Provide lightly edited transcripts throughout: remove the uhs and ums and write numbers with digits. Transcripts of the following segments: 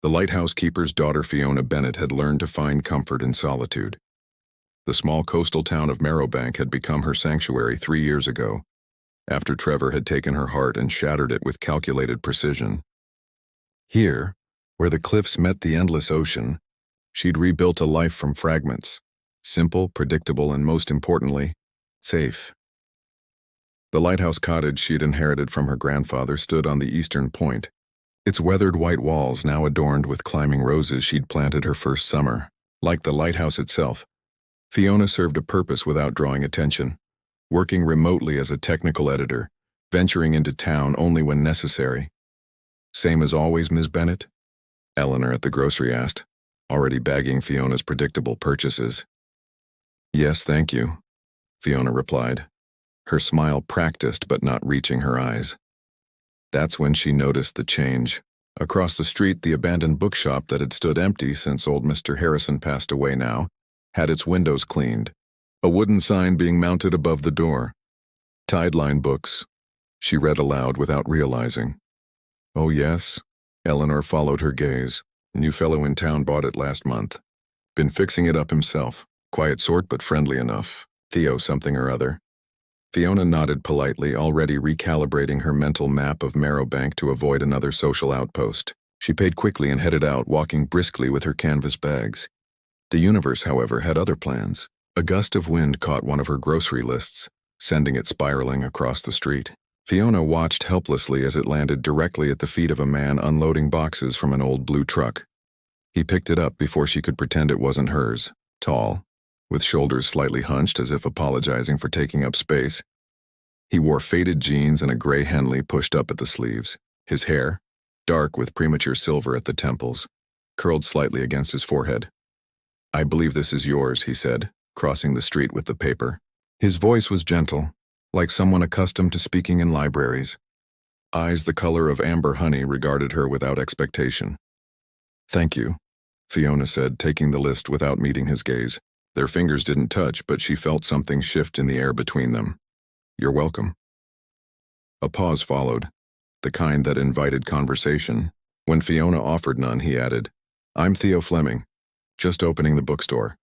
The lighthouse keeper's daughter Fiona Bennett had learned to find comfort in solitude. The small coastal town of Meadowbank had become her sanctuary 3 years ago, after Trevor had taken her heart and shattered it with calculated precision. Here, where the cliffs met the endless ocean, she'd rebuilt a life from fragments, simple, predictable, and most importantly, safe. The lighthouse cottage she'd inherited from her grandfather stood on the eastern point, its weathered white walls now adorned with climbing roses she'd planted her first summer. Like the lighthouse itself, Fiona served a purpose without drawing attention, working remotely as a technical editor, venturing into town only when necessary. Same as always, Ms. Bennett? Eleanor at the grocery asked, already bagging Fiona's predictable purchases. Yes, thank you, Fiona replied, her smile practiced but not reaching her eyes. That's when she noticed the change. Across the street, the abandoned bookshop that had stood empty since old Mr. Harrison passed away now had its windows cleaned, a wooden sign being mounted above the door. Tideline books, she read aloud without realizing. Oh yes, Eleanor followed her gaze. New fellow in town bought it last month. Been fixing it up himself. Quiet sort but friendly enough. Theo something or other. Fiona nodded politely, already recalibrating her mental map of Meadowbank to avoid another social outpost. She paid quickly and headed out, walking briskly with her canvas bags. The universe, however, had other plans. A gust of wind caught one of her grocery lists, sending it spiraling across the street. Fiona watched helplessly as it landed directly at the feet of a man unloading boxes from an old blue truck. He picked it up before she could pretend it wasn't hers, tall, with shoulders slightly hunched as if apologizing for taking up space. He wore faded jeans and a gray Henley pushed up at the sleeves. His hair, dark with premature silver at the temples, curled slightly against his forehead. I believe this is yours, he said, crossing the street with the paper. His voice was gentle, like someone accustomed to speaking in libraries. Eyes the color of amber honey regarded her without expectation. Thank you, Fiona said, taking the list without meeting his gaze. Their fingers didn't touch, but she felt something shift in the air between them. You're welcome. A pause followed, the kind that invited conversation. When Fiona offered none, he added, I'm Theo Fleming, just opening the bookstore.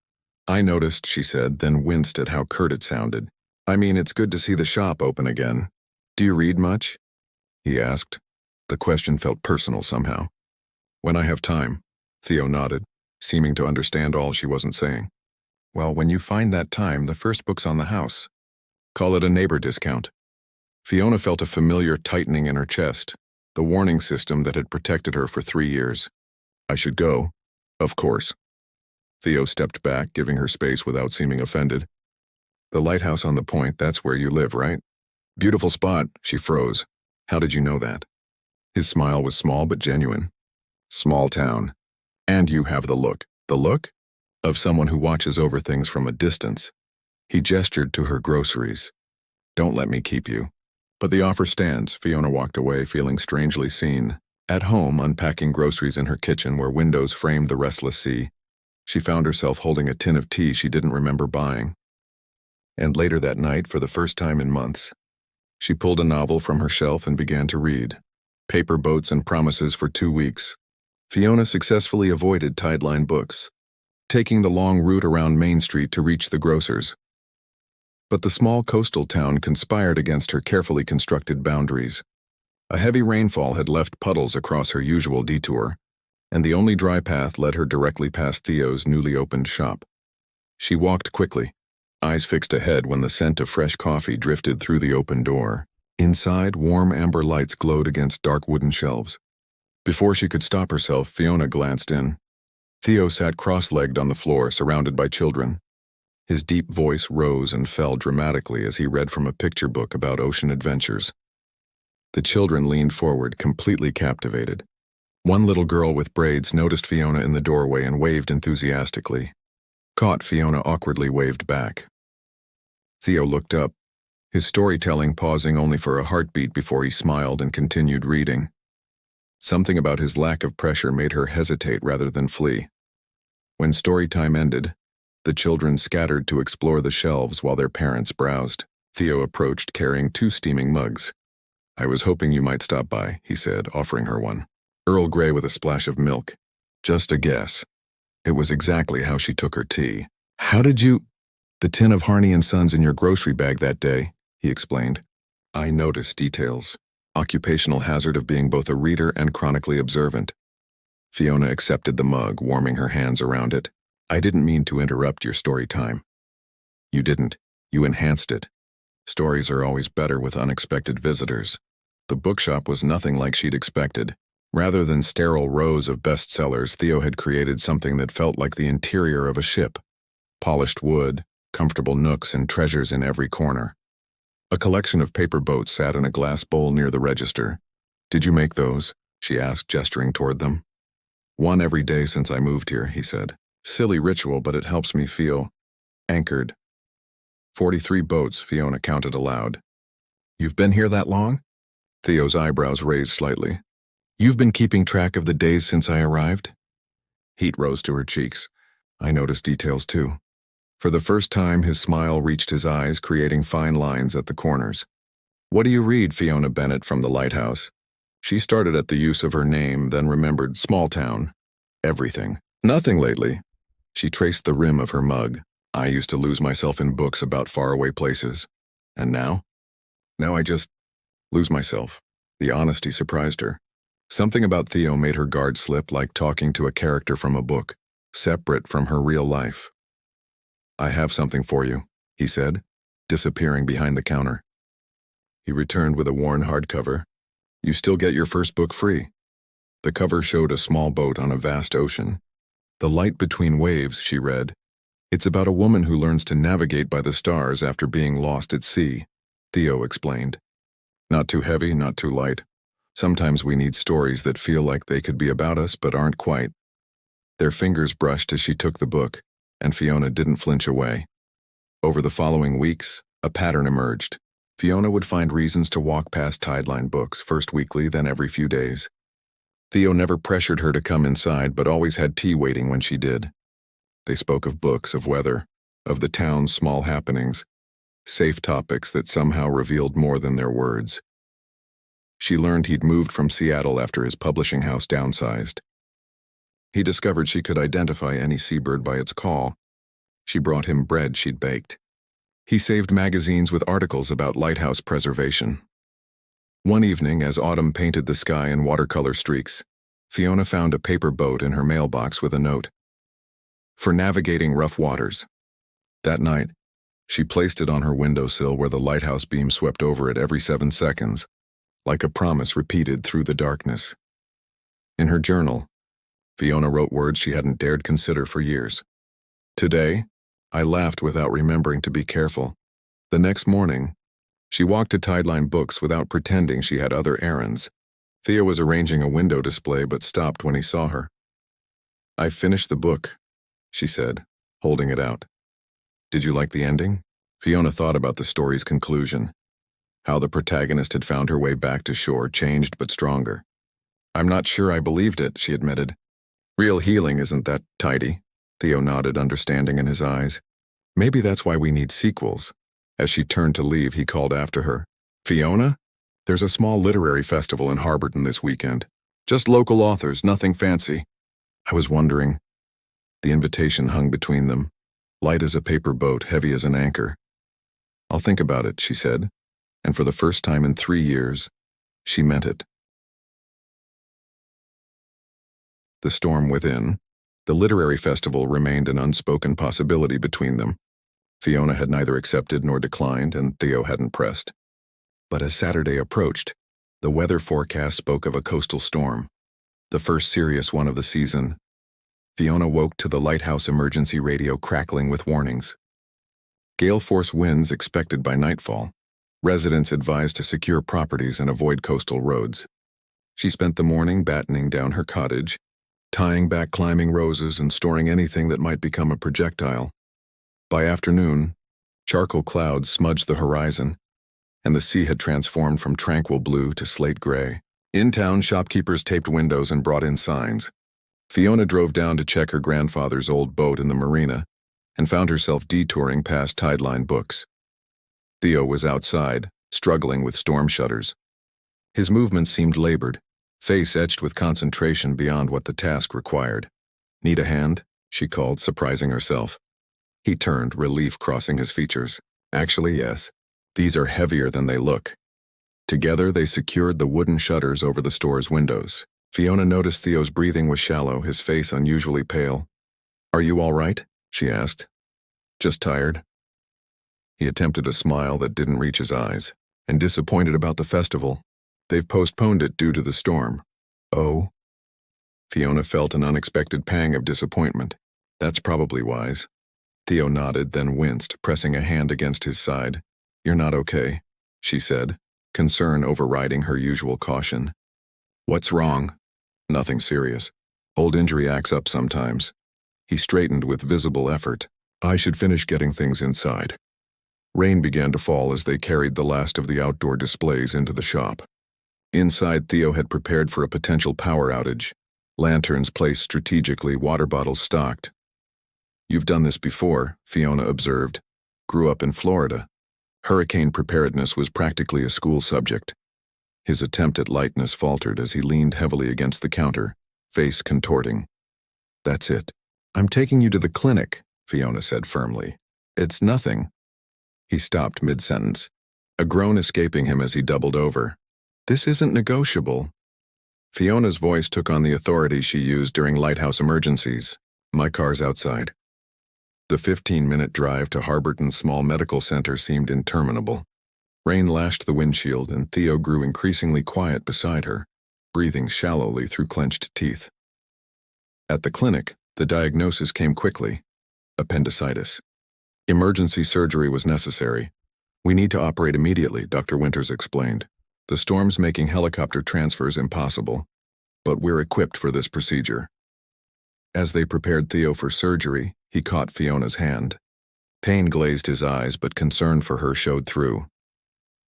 I noticed, she said, then winced at how curt it sounded. I mean, it's good to see the shop open again. Do you read much? He asked. The question felt personal somehow. When I have time, Theo nodded, seeming to understand all she wasn't saying. Well, when you find that time, the first book's on the house. Call it a neighbor discount. Fiona felt a familiar tightening in her chest, the warning system that had protected her for 3 years. I should go, of course. Theo stepped back, giving her space without seeming offended. The lighthouse on the point, that's where you live, right? Beautiful spot, she froze. How did you know that? His smile was small but genuine. Small town. And you have the look. The look? Of someone who watches over things from a distance. He gestured to her groceries. Don't let me keep you. But the offer stands. Fiona walked away, feeling strangely seen. At home, unpacking groceries in her kitchen where windows framed the restless sea, she found herself holding a tin of tea she didn't remember buying. And later that night, for the first time in months, she pulled a novel from her shelf and began to read. Paper Boats and Promises for 2 weeks. Fiona successfully avoided Tideline books, taking the long route around Main Street to reach the grocer's. But the small coastal town conspired against her carefully constructed boundaries. A heavy rainfall had left puddles across her usual detour, and the only dry path led her directly past Theo's newly opened shop. She walked quickly, eyes fixed ahead when the scent of fresh coffee drifted through the open door. Inside, warm amber lights glowed against dark wooden shelves. Before she could stop herself, Fiona glanced in. Theo sat cross-legged on the floor, surrounded by children. His deep voice rose and fell dramatically as he read from a picture book about ocean adventures. The children leaned forward, completely captivated. One little girl with braids noticed Fiona in the doorway and waved enthusiastically. Caught, Fiona awkwardly waved back. Theo looked up, his storytelling pausing only for a heartbeat before he smiled and continued reading. Something about his lack of pressure made her hesitate rather than flee. When story time ended, the children scattered to explore the shelves while their parents browsed. Theo approached carrying 2 steaming mugs. I was hoping you might stop by, he said, offering her one. Earl Grey with a splash of milk. Just a guess. It was exactly how she took her tea. How did you— The tin of Harney and Sons in your grocery bag that day, he explained. I noticed details. Occupational hazard of being both a reader and chronically observant. Fiona accepted the mug, warming her hands around it. I didn't mean to interrupt your story time. You didn't. You enhanced it. Stories are always better with unexpected visitors. The bookshop was nothing like she'd expected. Rather than sterile rows of bestsellers, Theo had created something that felt like the interior of a ship. Polished wood, comfortable nooks, and treasures in every corner. A collection of paper boats sat in a glass bowl near the register. Did you make those? She asked, gesturing toward them. One every day since I moved here, he said. Silly ritual, but it helps me feel anchored. 43 boats, Fiona counted aloud. You've been here that long? Theo's eyebrows raised slightly. You've been keeping track of the days since I arrived? Heat rose to her cheeks. I noticed details too. For the first time, his smile reached his eyes, creating fine lines at the corners. What do you read, Fiona Bennett from the lighthouse? She started at the use of her name, then remembered small town. Everything. Nothing lately. She traced the rim of her mug. I used to lose myself in books about faraway places. And now? Now I just lose myself. The honesty surprised her. Something about Theo made her guard slip, like talking to a character from a book, separate from her real life. I have something for you, he said, disappearing behind the counter. He returned with a worn hardcover. You still get your first book free. The cover showed a small boat on a vast ocean. The light between waves, she read. It's about a woman who learns to navigate by the stars after being lost at sea, Theo explained. Not too heavy, not too light. Sometimes we need stories that feel like they could be about us but aren't quite. Their fingers brushed as she took the book, and Fiona didn't flinch away. Over the following weeks, a pattern emerged. Fiona would find reasons to walk past Tideline books, first weekly, then every few days. Theo never pressured her to come inside, but always had tea waiting when she did. They spoke of books, of weather, of the town's small happenings, safe topics that somehow revealed more than their words. She learned he'd moved from Seattle after his publishing house downsized. He discovered she could identify any seabird by its call. She brought him bread she'd baked. He saved magazines with articles about lighthouse preservation. One evening, as autumn painted the sky in watercolor streaks, Fiona found a paper boat in her mailbox with a note. For navigating rough waters. That night, she placed it on her windowsill where the lighthouse beam swept over it every 7 seconds, like a promise repeated through the darkness. In her journal, Fiona wrote words she hadn't dared consider for years. Today, I laughed without remembering to be careful. The next morning, she walked to Tideline Books without pretending she had other errands. Theo was arranging a window display but stopped when he saw her. I finished the book, she said, holding it out. Did you like the ending? Fiona thought about the story's conclusion. How the protagonist had found her way back to shore, changed but stronger. I'm not sure I believed it, she admitted. Real healing isn't that tidy. Theo nodded, understanding in his eyes. Maybe that's why we need sequels. As she turned to leave, he called after her. Fiona? There's a small literary festival in Harborton this weekend. Just local authors, nothing fancy. I was wondering. The invitation hung between them, light as a paper boat, heavy as an anchor. I'll think about it, she said, and for the first time in 3 years, she meant it. The storm within, the literary festival remained an unspoken possibility between them. Fiona had neither accepted nor declined, and Theo hadn't pressed. But as Saturday approached, the weather forecast spoke of a coastal storm, the first serious one of the season. Fiona woke to the lighthouse emergency radio crackling with warnings. Gale force winds expected by nightfall. Residents advised to secure properties and avoid coastal roads. She spent the morning battening down her cottage, tying back climbing roses and storing anything that might become a projectile. By afternoon, charcoal clouds smudged the horizon, and the sea had transformed from tranquil blue to slate gray. In town, shopkeepers taped windows and brought in signs. Fiona drove down to check her grandfather's old boat in the marina and found herself detouring past Tideline Books. Theo was outside, struggling with storm shutters. His movements seemed labored, face etched with concentration beyond what the task required. "Need a hand?" she called, surprising herself. He turned, relief crossing his features. "Actually, yes. These are heavier than they look." Together, they secured the wooden shutters over the store's windows. Fiona noticed Theo's breathing was shallow, his face unusually pale. "Are you all right?" she asked. "Just tired." He attempted a smile that didn't reach his eyes. "And disappointed about the festival. They've postponed it due to the storm." "Oh?" Fiona felt an unexpected pang of disappointment. "That's probably wise." Theo nodded, then winced, pressing a hand against his side. "You're not okay," she said, concern overriding her usual caution. "What's wrong?" "Nothing serious. Old injury acts up sometimes." He straightened with visible effort. "I should finish getting things inside." Rain began to fall as they carried the last of the outdoor displays into the shop. Inside, Theo had prepared for a potential power outage. Lanterns placed strategically, water bottles stocked. "You've done this before," Fiona observed. "Grew up in Florida." Hurricane preparedness was practically a school subject. His attempt at lightness faltered as he leaned heavily against the counter, face contorting. "That's it. I'm taking you to the clinic," Fiona said firmly. "It's nothing." He stopped mid-sentence, a groan escaping him as he doubled over. "This isn't negotiable." Fiona's voice took on the authority she used during lighthouse emergencies. "My car's outside." The 15-minute drive to Harborton's small medical center seemed interminable. Rain lashed the windshield, and Theo grew increasingly quiet beside her, breathing shallowly through clenched teeth. At the clinic, the diagnosis came quickly: appendicitis. Emergency surgery was necessary. "We need to operate immediately," Dr. Winters explained. "The storm's making helicopter transfers impossible, but we're equipped for this procedure." As they prepared Theo for surgery, he caught Fiona's hand. Pain glazed his eyes, but concern for her showed through.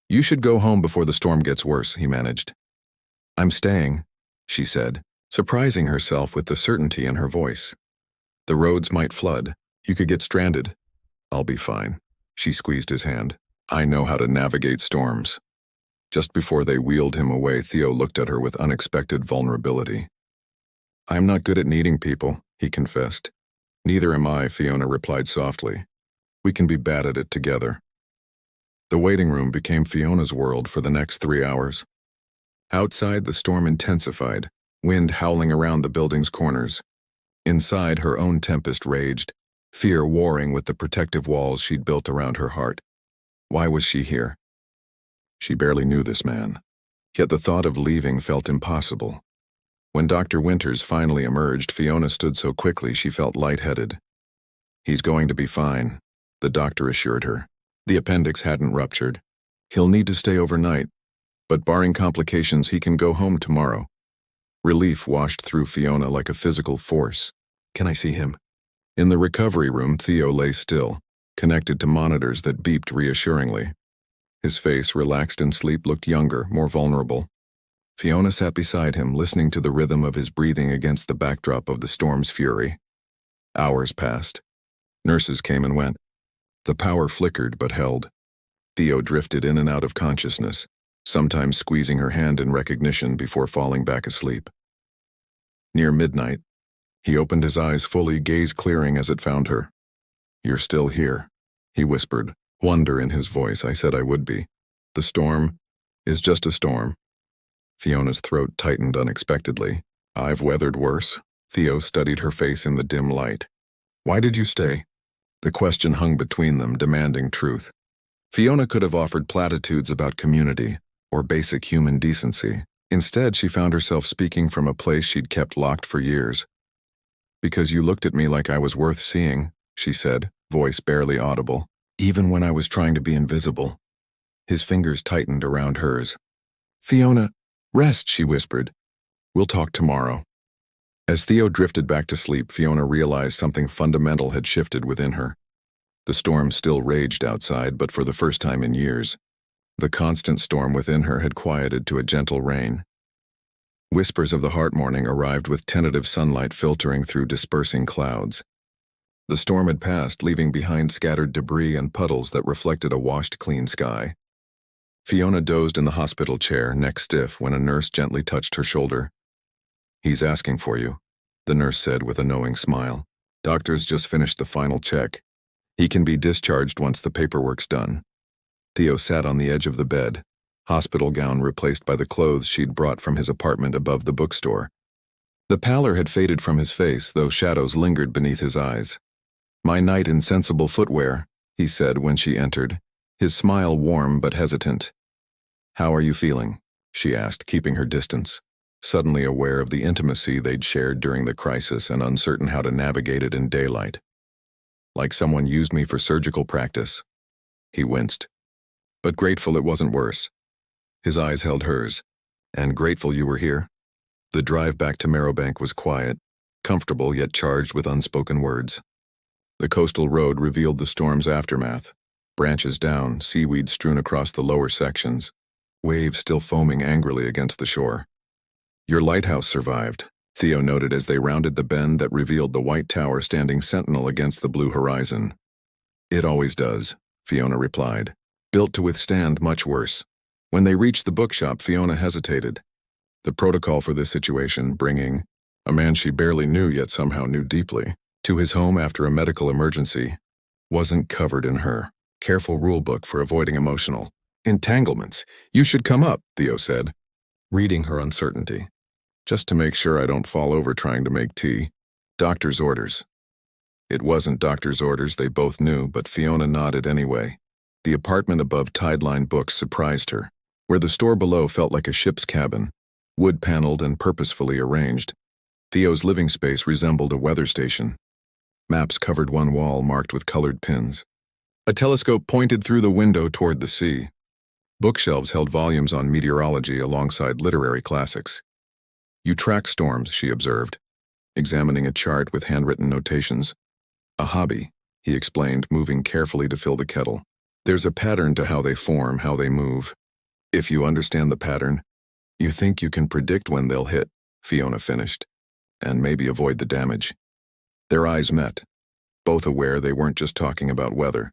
"You should go home before the storm gets worse," he managed. "I'm staying," she said, surprising herself with the certainty in her voice. "The roads might flood. You could get stranded." "I'll be fine." She squeezed his hand. "I know how to navigate storms." Just before they wheeled him away, Theo looked at her with unexpected vulnerability. "I'm not good at needing people," he confessed. "Neither am I," Fiona replied softly. "We can be bad at it together." The waiting room became Fiona's world for the next 3 hours. Outside, the storm intensified, wind howling around the building's corners. Inside, her own tempest raged, fear warring with the protective walls she'd built around her heart. Why was she here? She barely knew this man. Yet the thought of leaving felt impossible. When Dr. Winters finally emerged, Fiona stood so quickly she felt lightheaded. "He's going to be fine," the doctor assured her. The appendix hadn't ruptured. "He'll need to stay overnight, but barring complications, he can go home tomorrow." Relief washed through Fiona like a physical force. "Can I see him?" In the recovery room, Theo lay still, connected to monitors that beeped reassuringly. His face, relaxed in sleep, looked younger, more vulnerable. Fiona sat beside him, listening to the rhythm of his breathing against the backdrop of the storm's fury. Hours passed. Nurses came and went. The power flickered but held. Theo drifted in and out of consciousness, sometimes squeezing her hand in recognition before falling back asleep. Near midnight, he opened his eyes fully, gaze clearing as it found her. "You're still here," he whispered, wonder in his voice. "I said I would be. The storm is just a storm." Fiona's throat tightened unexpectedly. "I've weathered worse." Theo studied her face in the dim light. "Why did you stay?" The question hung between them, demanding truth. Fiona could have offered platitudes about community or basic human decency. Instead, she found herself speaking from a place she'd kept locked for years. "Because you looked at me like I was worth seeing," she said, voice barely audible, "even when I was trying to be invisible." His fingers tightened around hers. "Fiona, rest," she whispered. "We'll talk tomorrow." As Theo drifted back to sleep, Fiona realized something fundamental had shifted within her. The storm still raged outside, but for the first time in years, the constant storm within her had quieted to a gentle rain. Whispers of the heart morning arrived with tentative sunlight filtering through dispersing clouds. The storm had passed, leaving behind scattered debris and puddles that reflected a washed-clean sky. Fiona dozed in the hospital chair, neck stiff, when a nurse gently touched her shoulder. "He's asking for you," the nurse said with a knowing smile. "Doctors just finished the final check. He can be discharged once the paperwork's done." Theo sat on the edge of the bed, hospital gown replaced by the clothes she'd brought from his apartment above the bookstore. The pallor had faded from his face, though shadows lingered beneath his eyes. "My knight in sensible footwear," he said when she entered, his smile warm but hesitant. "How are you feeling?" she asked, keeping her distance, suddenly aware of the intimacy they'd shared during the crisis and uncertain how to navigate it in daylight. "Like someone used me for surgical practice." He winced. "But grateful it wasn't worse." His eyes held hers. "And grateful you were here?" The drive back to Meadowbank was quiet, comfortable yet charged with unspoken words. The coastal road revealed the storm's aftermath. Branches down, seaweed strewn across the lower sections, waves still foaming angrily against the shore. "Your lighthouse survived," Theo noted as they rounded the bend that revealed the white tower standing sentinel against the blue horizon. "It always does," Fiona replied, "built to withstand much worse." When they reached the bookshop, Fiona hesitated. The protocol for this situation, bringing a man she barely knew yet somehow knew deeply to his home after a medical emergency, wasn't covered in her careful rulebook for avoiding emotional entanglements. "You should come up," Theo said, reading her uncertainty. "Just to make sure I don't fall over trying to make tea. Doctor's orders." It wasn't doctor's orders, they both knew, but Fiona nodded anyway. The apartment above Tideline Books surprised her, where the store below felt like a ship's cabin, wood-paneled and purposefully arranged. Theo's living space resembled a weather station. Maps covered one wall marked with colored pins. A telescope pointed through the window toward the sea. Bookshelves held volumes on meteorology alongside literary classics. "You track storms," she observed, examining a chart with handwritten notations. "A hobby," he explained, moving carefully to fill the kettle. "There's a pattern to how they form, how they move. If you understand the pattern, you think you can predict when they'll hit," Fiona finished, "and maybe avoid the damage." Their eyes met, both aware they weren't just talking about weather.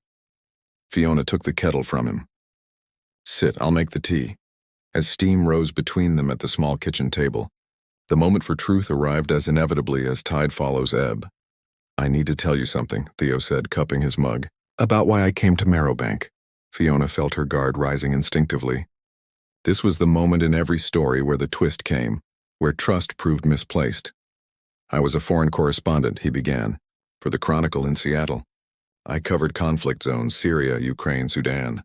Fiona took the kettle from him. "Sit, I'll make the tea." As steam rose between them at the small kitchen table, the moment for truth arrived as inevitably as tide follows ebb. "I need to tell you something," Theo said, cupping his mug. "About why I came to Meadowbank." Fiona felt her guard rising instinctively. This was the moment in every story where the twist came, where trust proved misplaced. "I was a foreign correspondent," he began, "for the Chronicle in Seattle. I covered conflict zones, Syria, Ukraine, Sudan."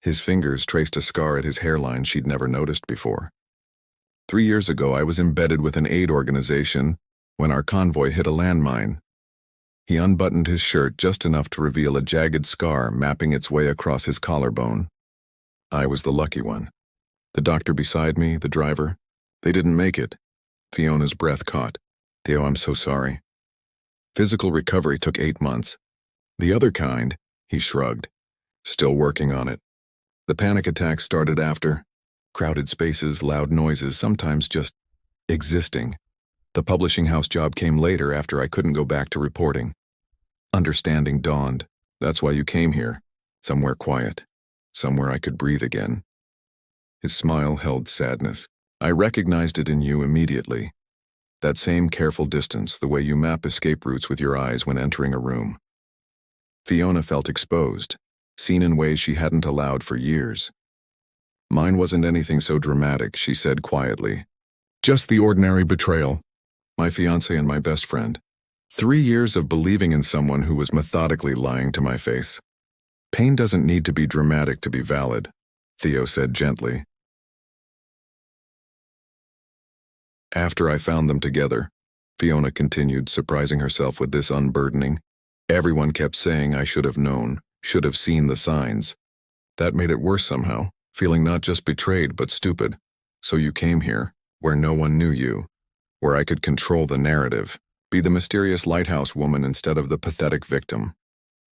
His fingers traced a scar at his hairline she'd never noticed before. 3 years ago, I was embedded with an aid organization when our convoy hit a landmine." He unbuttoned his shirt just enough to reveal a jagged scar mapping its way across his collarbone. "I was the lucky one. The doctor beside me, the driver, they didn't make it." Fiona's breath caught. "Theo, I'm so sorry." "Physical recovery took 8 months. The other kind," he shrugged, "still working on it. The panic attacks started after. Crowded spaces, loud noises, sometimes just existing. The publishing house job came later after I couldn't go back to reporting. Understanding dawned. That's why you came here. Somewhere quiet. Somewhere I could breathe again." His smile held sadness. "I recognized it in you immediately. That same careful distance, the way you map escape routes with your eyes when entering a room." Fiona felt exposed, seen in ways she hadn't allowed for years. "Mine wasn't anything so dramatic," she said quietly. "Just the ordinary betrayal. My fiancé and my best friend. 3 years of believing in someone who was methodically lying to my face. Pain doesn't need to be dramatic to be valid," Theo said gently. "After I found them together," Fiona continued, surprising herself with this unburdening, "everyone kept saying I should have known, should have seen the signs. That made it worse somehow, feeling not just betrayed but stupid. So you came here, where no one knew you, where I could control the narrative, be the mysterious lighthouse woman instead of the pathetic victim."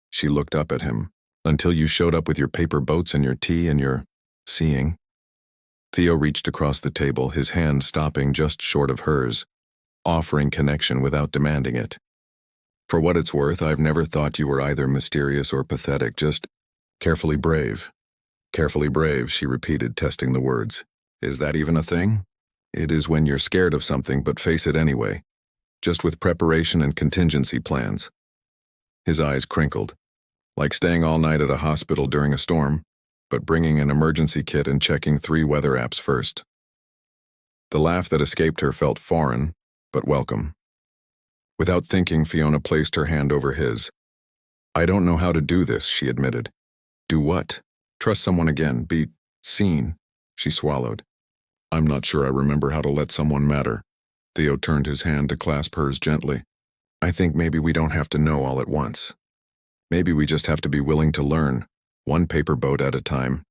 She looked up at him. "Until you showed up with your paper boats and your tea and your seeing." Theo reached across the table, his hand stopping just short of hers, offering connection without demanding it. "For what it's worth, I've never thought you were either mysterious or pathetic, just carefully brave." Carefully brave, she repeated, testing the words. Is that even a thing? It is when you're scared of something but face it anyway, just with preparation and contingency plans. His eyes crinkled, like staying all night at a hospital during a storm, but bringing an emergency kit and checking 3 weather apps first. The laugh that escaped her felt foreign, but welcome. Without thinking, Fiona placed her hand over his. I don't know how to do this, she admitted. Do what? Trust someone again, be seen, she swallowed. I'm not sure I remember how to let someone matter. Theo turned his hand to clasp hers gently. I think maybe we don't have to know all at once. Maybe we just have to be willing to learn, one paper boat at a time.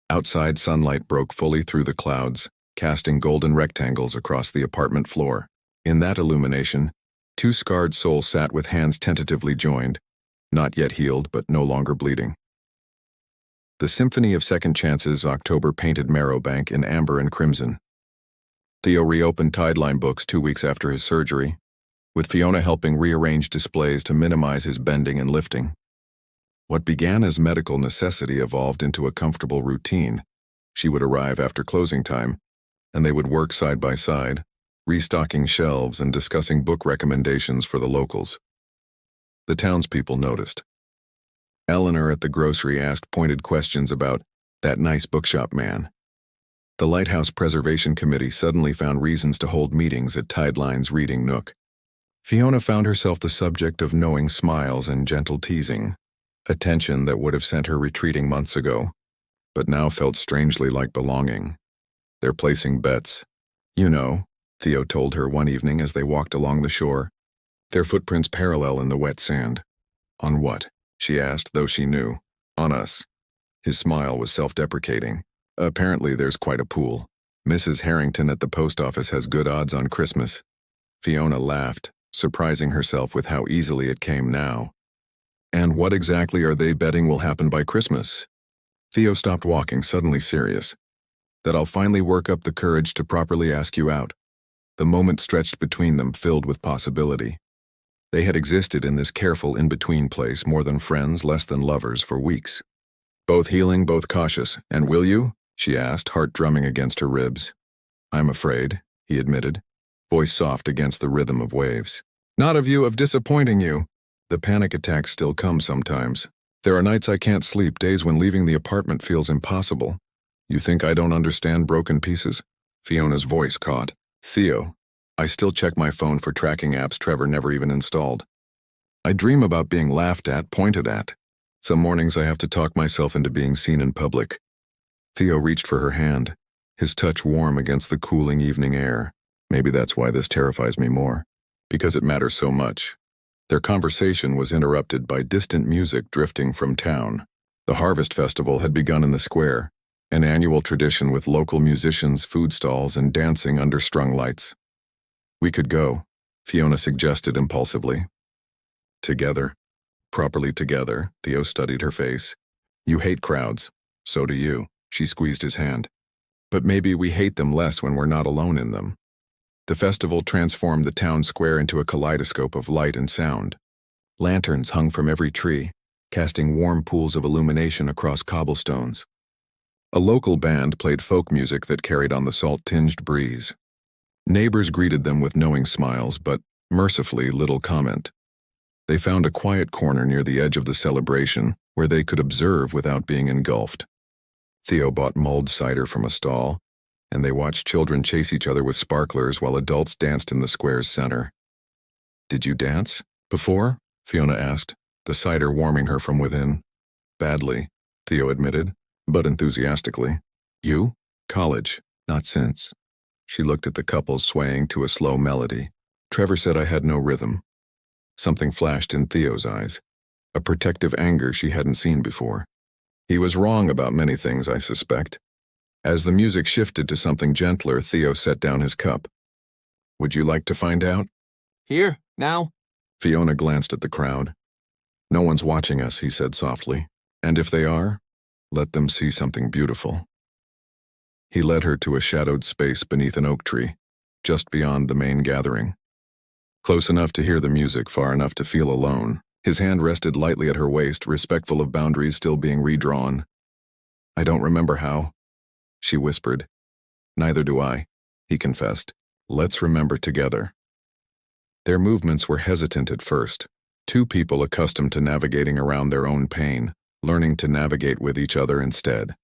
Outside sunlight broke fully through the clouds, casting golden rectangles across the apartment floor. In that illumination, 2 scarred souls sat with hands tentatively joined, not yet healed but no longer bleeding. The Symphony of Second Chances October painted Marrowbank in amber and crimson. Theo reopened Tideline books 2 weeks after his surgery, with Fiona helping rearrange displays to minimize his bending and lifting. What began as medical necessity evolved into a comfortable routine. She would arrive after closing time, and they would work side by side, restocking shelves and discussing book recommendations for the locals. The townspeople noticed. Eleanor at the grocery asked pointed questions about that nice bookshop man. The Lighthouse Preservation Committee suddenly found reasons to hold meetings at Tideline's reading nook. Fiona found herself the subject of knowing smiles and gentle teasing, attention that would have sent her retreating months ago, but now felt strangely like belonging. They're placing bets. You know, Theo told her one evening as they walked along the shore, their footprints parallel in the wet sand. On what? She asked, though she knew. On us. His smile was self-deprecating. Apparently there's quite a pool. Mrs. Harrington at the post office has good odds on Christmas. Fiona laughed, surprising herself with how easily it came now. And what exactly are they betting will happen by Christmas? Theo stopped walking, suddenly serious. That I'll finally work up the courage to properly ask you out. The moment stretched between them, filled with possibility. They had existed in this careful in-between place, more than friends, less than lovers, for weeks. Both healing, both cautious. And will you? She asked, heart drumming against her ribs. I'm afraid, he admitted, voice soft against the rhythm of waves. Not of you, of disappointing you. The panic attacks still come sometimes. There are nights I can't sleep, days when leaving the apartment feels impossible. You think I don't understand broken pieces? Fiona's voice caught. Theo, I still check my phone for tracking apps Trevor never even installed. I dream about being laughed at, pointed at. Some mornings I have to talk myself into being seen in public. Theo reached for her hand, his touch warm against the cooling evening air. Maybe that's why this terrifies me more. Because it matters so much. Their conversation was interrupted by distant music drifting from town. The Harvest Festival had begun in the square, an annual tradition with local musicians, food stalls, and dancing under strung lights. We could go, Fiona suggested impulsively. Together. Properly together, Theo studied her face. You hate crowds. So do you. She squeezed his hand. But maybe we hate them less when we're not alone in them. The festival transformed the town square into a kaleidoscope of light and sound. Lanterns hung from every tree, casting warm pools of illumination across cobblestones. A local band played folk music that carried on the salt-tinged breeze. Neighbors greeted them with knowing smiles, but, mercifully, little comment. They found a quiet corner near the edge of the celebration where they could observe without being engulfed. Theo bought mulled cider from a stall, and they watched children chase each other with sparklers while adults danced in the square's center. Did you dance? Before? Fiona asked, the cider warming her from within. Badly, Theo admitted, but enthusiastically. You? College, not since. She looked at the couple swaying to a slow melody. Trevor said I had no rhythm. Something flashed in Theo's eyes, a protective anger she hadn't seen before. He was wrong about many things, I suspect. As the music shifted to something gentler, Theo set down his cup. Would you like to find out? Here, now? Fiona glanced at the crowd. No one's watching us, he said softly. And if they are, let them see something beautiful. He led her to a shadowed space beneath an oak tree, just beyond the main gathering. Close enough to hear the music, far enough to feel alone. His hand rested lightly at her waist, respectful of boundaries still being redrawn. I don't remember how, she whispered. Neither do I, he confessed. Let's remember together. Their movements were hesitant at first, two people accustomed to navigating around their own pain, learning to navigate with each other instead.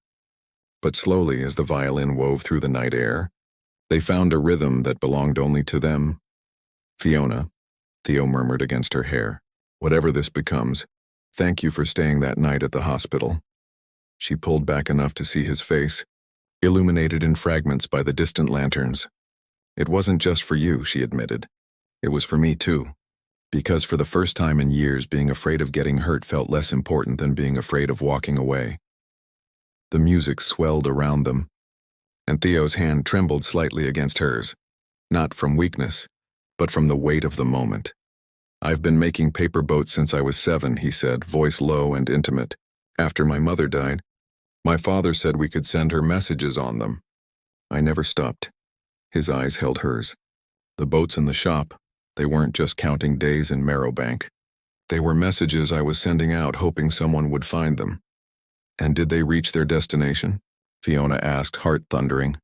But slowly, as the violin wove through the night air, they found a rhythm that belonged only to them. Fiona, Theo murmured against her hair, whatever this becomes, thank you for staying that night at the hospital. She pulled back enough to see his face, illuminated in fragments by the distant lanterns. It wasn't just for you, she admitted. It was for me too. Because for the first time in years, being afraid of getting hurt felt less important than being afraid of walking away. The music swelled around them, and Theo's hand trembled slightly against hers, not from weakness, but from the weight of the moment. I've been making paper boats since I was 7, he said, voice low and intimate. After my mother died, my father said we could send her messages on them. I never stopped. His eyes held hers. The boats in the shop, they weren't just counting days in Marrowbank. They were messages I was sending out hoping someone would find them. And did they reach their destination? Fiona asked, heart thundering.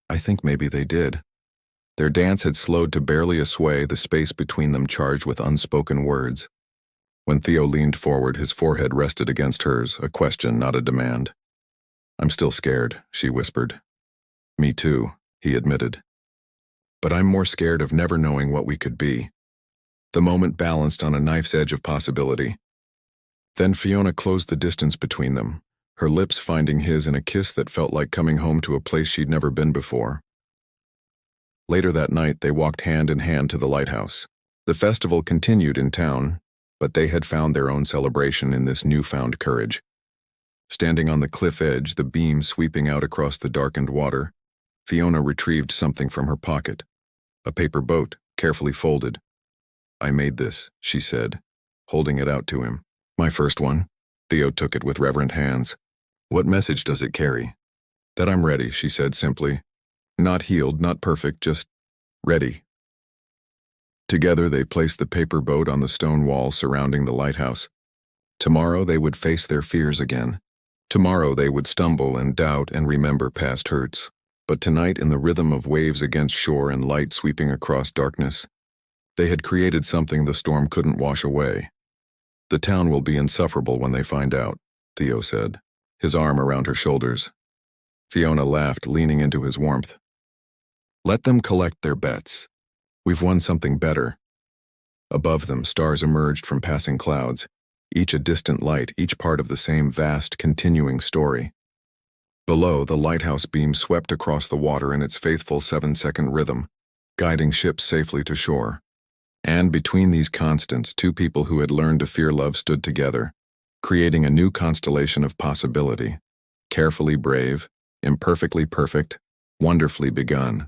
I think maybe they did. Their dance had slowed to barely a sway, the space between them charged with unspoken words. When Theo leaned forward, his forehead rested against hers, a question, not a demand. I'm still scared, she whispered. Me too, he admitted. But I'm more scared of never knowing what we could be. The moment balanced on a knife's edge of possibility. Then Fiona closed the distance between them, her lips finding his in a kiss that felt like coming home to a place she'd never been before. Later that night, they walked hand in hand to the lighthouse. The festival continued in town, but they had found their own celebration in this newfound courage. Standing on the cliff edge, the beam sweeping out across the darkened water, Fiona retrieved something from her pocket. A paper boat, carefully folded. I made this, she said, holding it out to him. My first one. Theo took it with reverent hands. What message does it carry? That I'm ready, she said simply. Not healed, not perfect, just ready. Together they placed the paper boat on the stone wall surrounding the lighthouse. Tomorrow they would face their fears again. Tomorrow they would stumble and doubt and remember past hurts. But tonight, in the rhythm of waves against shore and light sweeping across darkness, they had created something the storm couldn't wash away. The town will be insufferable when they find out, Theo said, his arm around her shoulders. Fiona laughed, leaning into his warmth. Let them collect their bets. We've won something better. Above them, stars emerged from passing clouds, each a distant light, each part of the same vast, continuing story. Below, the lighthouse beam swept across the water in its faithful 7-second rhythm, guiding ships safely to shore. And between these constants, two people who had learned to fear love stood together, creating a new constellation of possibility. Carefully brave, imperfectly perfect, wonderfully begun.